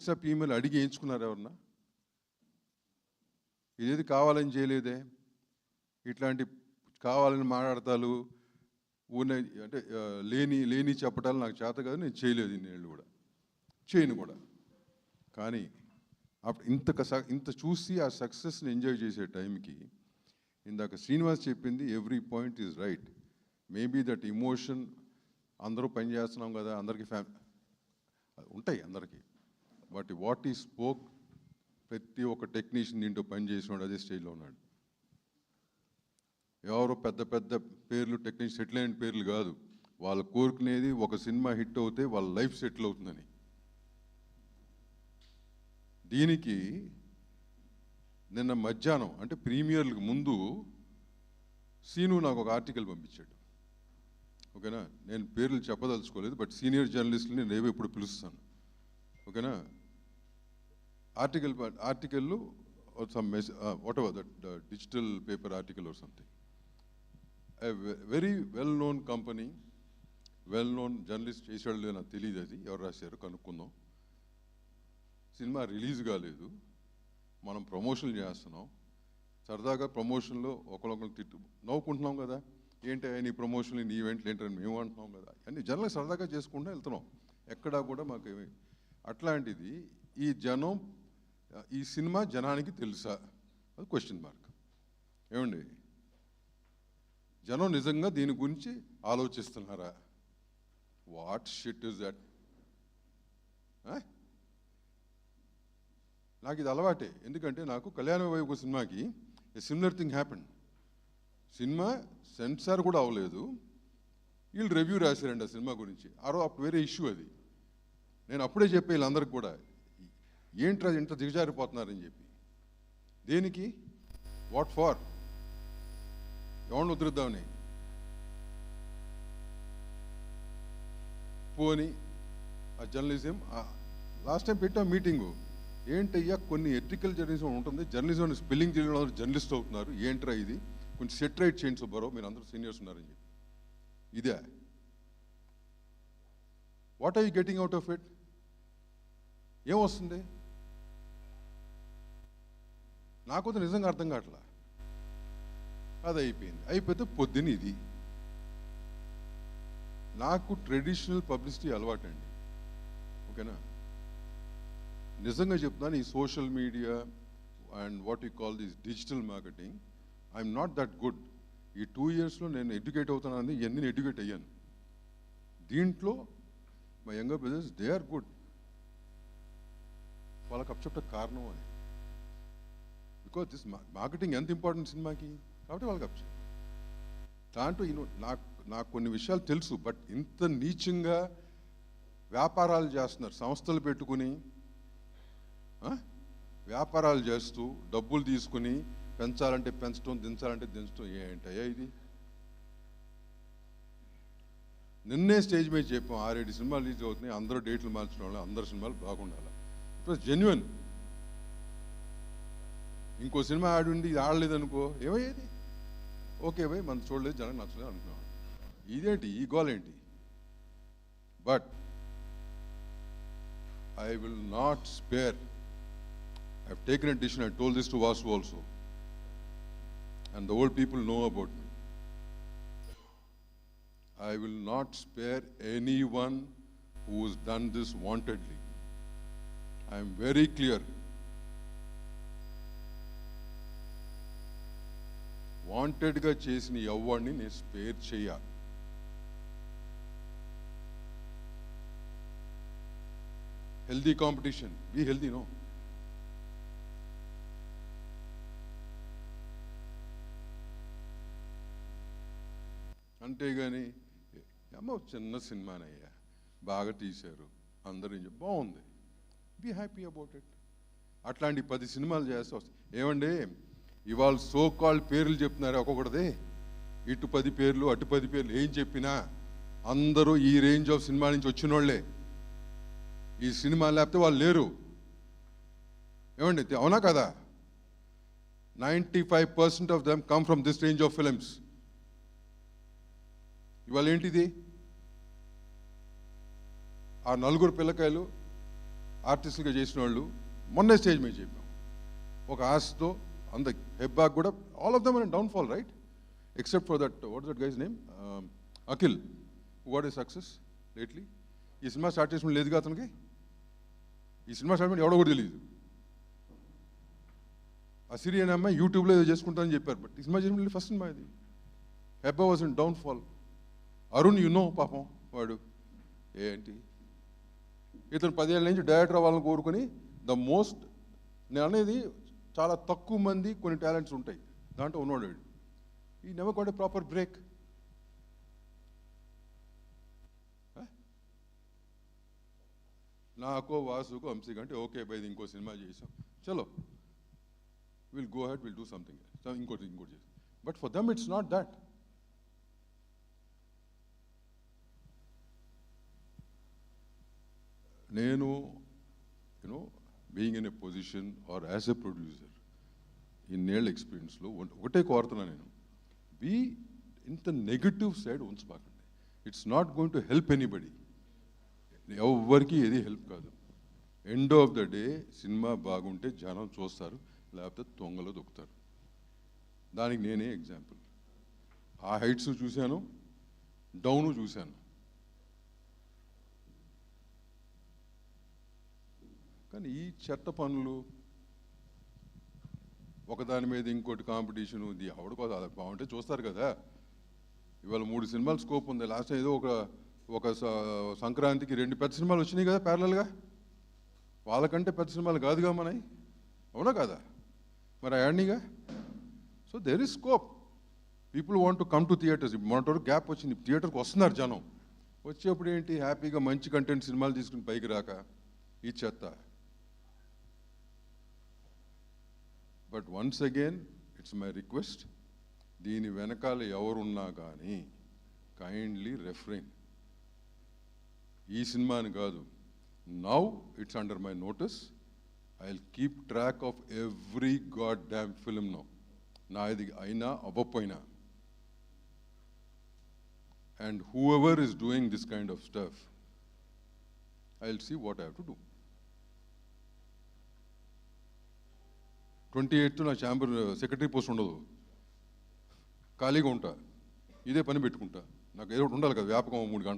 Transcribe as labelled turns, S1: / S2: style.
S1: WhatsApp email అడిగి వేయించుకున్నారు ఎవరన్నా? ఇదేది కావాలని చేయలేదే. ఇట్లాంటి కావాలని మాట్లాడతాలు ఉన్న అంటే లేని చెప్పటాలు నాకు చేత కాదు, నేను చేయలేదు ఇన్నేళ్ళు కూడా, చేయను కూడా. కానీ ఇంత చూసి ఆ సక్సెస్ని ఎంజాయ్ చేసే టైంకి ఇందాక శ్రీనివాస్ చెప్పింది every point is right. Maybe that emotion, అందరూ పని చేస్తున్నాం కదా, అందరికీ ఉంటాయి అందరికీ. బట్ వాట్ ఈ స్పోక్, ప్రతి ఒక్క టెక్నీషియన్ దీంట్లో పని చేసినాడు అదే స్టేజ్లో ఉన్నాడు. ఎవరో పెద్ద పెద్ద పేర్లు టెక్నీషియన్ సెటిల్ అయిన పేర్లు కాదు, వాళ్ళు కోరుకునేది ఒక సినిమా హిట్ అవుతే వాళ్ళ లైఫ్ సెటిల్ అవుతుందని. దీనికి నిన్న మధ్యాహ్నం అంటే ప్రీమియర్లకు ముందు సీను నాకు ఒక ఆర్టికల్ పంపించాడు. ఓకేనా, నేను పేర్లు చెప్పదలుచుకోలేదు, బట్ సీనియర్ జర్నలిస్టుని నేను ఎప్పుడు పిలుస్తాను. ఓకేనా, article some what ever that digital paper article or something. A very well-known company, well-known journalist చేసాడు నాకు తెలియదు, అది ఎవరు రాశారు కనుక్కుందాం. సినిమా రిలీజ్ కాలేదు, మనం ప్రమోషన్లు చేస్తున్నాం, సరదాగా ప్రమోషన్లో ఒకరికొకరు నవ్వుకుంటున్నాం కదా, ఏంటి నీ ప్రమోషన్లు నీ ఈవెంట్లు ఏంటని మేము అంటున్నాం కదా, అన్ని జనాలకు సరదాగా చేసుకుంటూ వెళ్తున్నాం, ఎక్కడా కూడా మాకు అట్లాంటిది ఈ సినిమా జనానికి తెలుసా, అది క్వశ్చన్ మార్క్. ఏమండి, జనం నిజంగా దీని గురించి ఆలోచిస్తున్నారా? What shit is that? నాకు ఇది అలవాటే, ఎందుకంటే నాకు కళ్యాణ వైభవ సినిమాకి similar thing happened. Cinema censor కూడా అవ్వలేదు, వీళ్ళు రివ్యూ రాశారండి ఆ సినిమా గురించి. అప్పుడు వేరే ఇష్యూ అది. నేను అప్పుడే చెప్పే వీళ్ళందరికీ కూడా, ఏంట్రా ఇంత దిగజారిపోతున్నారని చెప్పి. దేనికి? What for? ఎవరిని ఉద్ధరిద్దామని? పోని ఆ జర్నలిజం లాస్ట్ టైం పెట్టాం మీటింగు, ఏంటయ్యా కొన్ని ఎథికల్ జర్నలిజం ఉంటుంది, జర్నలిజం స్పెల్లింగ్ తెలియడం జర్నలిస్ట్ అవుతున్నారు, ఏంట్రా ఇది, కొంచెం సెట్ రైట్ చేయండి సుబ్బారావు, మీరు అందరూ సీనియర్స్ ఉన్నారని చెప్పి. ఇదే what are you getting out of it? ఏమొస్తుంది? నాకు నిజంగా అర్థం కావట్లా. అది అయిపోతే పొద్దున్న ఇది. నాకు ట్రెడిషనల్ పబ్లిసిటీ అలవాటండి, ఓకేనా. నిజంగా చెప్తున్నాను, ఈ social media and what you call this digital marketing, I'm not that good. ఈ 2 yearsలో నేను ఎడ్యుకేట్ అవుతున్నాను, ఇవన్నీ ఎడ్యుకేట్ అయ్యాను. దీంట్లో మా younger brothers they are good. వాళ్ళకి అప్చెప్ట కారణం అని, బికాజ్ దిస్ మార్కెటింగ్ ఎంత ఇంపార్టెంట్ సినిమాకి, కాబట్టి వాళ్ళకి అప్చెప్ట. దాంట్లో నాకు కొన్ని విషయాలు తెలుసు, బట్ ఇంత నీచంగా వ్యాపారాలు చేస్తున్నారు, సంస్థలు పెట్టుకుని వ్యాపారాలు చేస్తూ డబ్బులు తీసుకుని పెంచాలంటే పెంచడం, దించాలంటే దించడం. ఏంటయ్యా ఇది? నిన్నే స్టేజ్ మీద చెప్పాం, 6-7 సినిమాలు రిలీజ్ అవుతున్నాయి, అందరూ డేట్లు మార్చడం వల్ల అందరు సినిమాలు బాగుండాలి. It was genuine. ఇంకో సినిమా ఆడుండి ఇది ఆడలేదనుకో, ఏమయ్యేది? ఓకే భయ్, మనం చూడలేదు, జనం నచ్చలేదు అనుకున్నాం. ఇదేంటి ఈ గోల్ ఏంటి? But I will not spare. I have taken a decision. I told this to Vasu also, and the old people know about me. I will not spare anyone who has done this wantedly. I am very clear. Wanted ga chesini evvarni ne spare cheya. Healthy competition. Be healthy, no? అంతేగాని అమ్మ చిన్న సినిమానయ్యా, బాగా తీశారు, అందరూ బాగుంది, be happy about it. అట్లాంటి 10 సినిమాలు చేస్తే వస్తాయి. ఏమండి, ఇవాళ సో కాల్డ్ పేర్లు చెప్తున్నారు ఒక్కొక్కటిది, ఇటు 10 పేర్లు అటు 10 పేర్లు, ఏం చెప్పినా అందరూ ఈ రేంజ్ ఆఫ్ సినిమా నుంచి వచ్చిన వాళ్ళే. ఈ సినిమా లేకపోతే వాళ్ళు లేరు. ఏమండి, అవునా కదా? 95% of them come from this range of films. ఇవాళ ఏంటిది? ఆ 4 పిల్లకాయలు ఆర్టిస్టులుగా చేసిన వాళ్ళు మొన్నే స్టేజ్ మీద చెప్పాం, ఒక ఆశతో అంత హెబ్బాక్ కూడా all of them are downfall, right? Except for that, what that guy's name, Akhil, what is success lately. ఈ సినిమా స్టార్ట్ చేసిన లేదుగా అతనికి, ఈ సినిమా స్టార్ట్ ఎవడో కూడా తెలియదు. ఆ సిరి అనే అమ్మాయి యూట్యూబ్లో ఏదో చేసుకుంటానని చెప్పారు, బట్ ఈ సినిమా చేసిన ఫస్ట్ సినిమా ఇది. Hebah was in downfall. Arun పాపం వాడు ఏంటి, ఇతను 10 ఏళ్ళ నుంచి డైరెక్టర్ అవ్వాలని కోరుకొని ద మోస్ట్, నేను అనేది చాలా తక్కువ మంది కొన్ని టాలెంట్స్ ఉంటాయి, దాంట్లో ఉన్నవాడు వాడు. ఈ never got a proper break. నాకో వాసుకు అంశీకంటే ఓకే బై ఇంకో సినిమా చేసాం, చలో will go head, will do something, ఇంకోటి చేసాం. But for them it's not that. నేను being in a position or as a producer, ఇన్నేళ్ళ ఎక్స్పీరియన్స్లో ఒకటే కోరుతున్నా నేను, ఇంత నెగటివ్ సైడ్ ఉంచబాకండి. It's not going to help anybody. ఎవరికి ఏది హెల్ప్ కాదు. End of the day cinema బాగుంటే జనం చూస్తారు, లేకపోతే తొంగలో దొక్కుతారు. దానికి నేనే ఎగ్జాంపుల్. ఆ హైట్స్ చూశాను, డౌను చూశాను. కానీ ఈ చెత్త పనులు, ఒకదాని మీద ఇంకోటి కాంపిటీషను, ఇది ఆవిడకోసం అది బాగుంటే చూస్తారు కదా. ఇవాళ 3 సినిమాలు స్కోప్ ఉంది. లాస్ట్ ఏదో ఒక సంక్రాంతికి 2 పెద్ద సినిమాలు వచ్చినాయి కదా ప్యారలల్గా. వాళ్ళకంటే పెద్ద సినిమాలు కాదుగా మనవి, అవునా కదా? మరి యాడ్నీగా. So there is scope. People want to come to theatres. మొన్నటి గ్యాప్ వచ్చింది, థియేటర్కి వస్తున్నారు జనం. వచ్చేప్పుడు ఏంటి, హ్యాపీగా మంచి కంటెంట్ సినిమాలు తీసుకుని పైకి రాక ఈ చెత్త. But once again it's my request, దీని వెనకాల ఎవరున్నా కానీ కైండ్లీ రెఫ్రైన్. ఈ సినిమాని కాదు, now it's under my notice. I will keep track of every goddamn film now. నాది అయినా అవ్వపోయినా. And whoever is doing this kind of stuff, I will see what I have to do. 28th నా chamber secretary post ఉండదు, ఖాళీగా ఉంటా, ఇదే పని పెట్టుకుంటా. నాకు ఏదో ఒకటి ఉండాలి కదా, వ్యాపకం 3 గంటలు.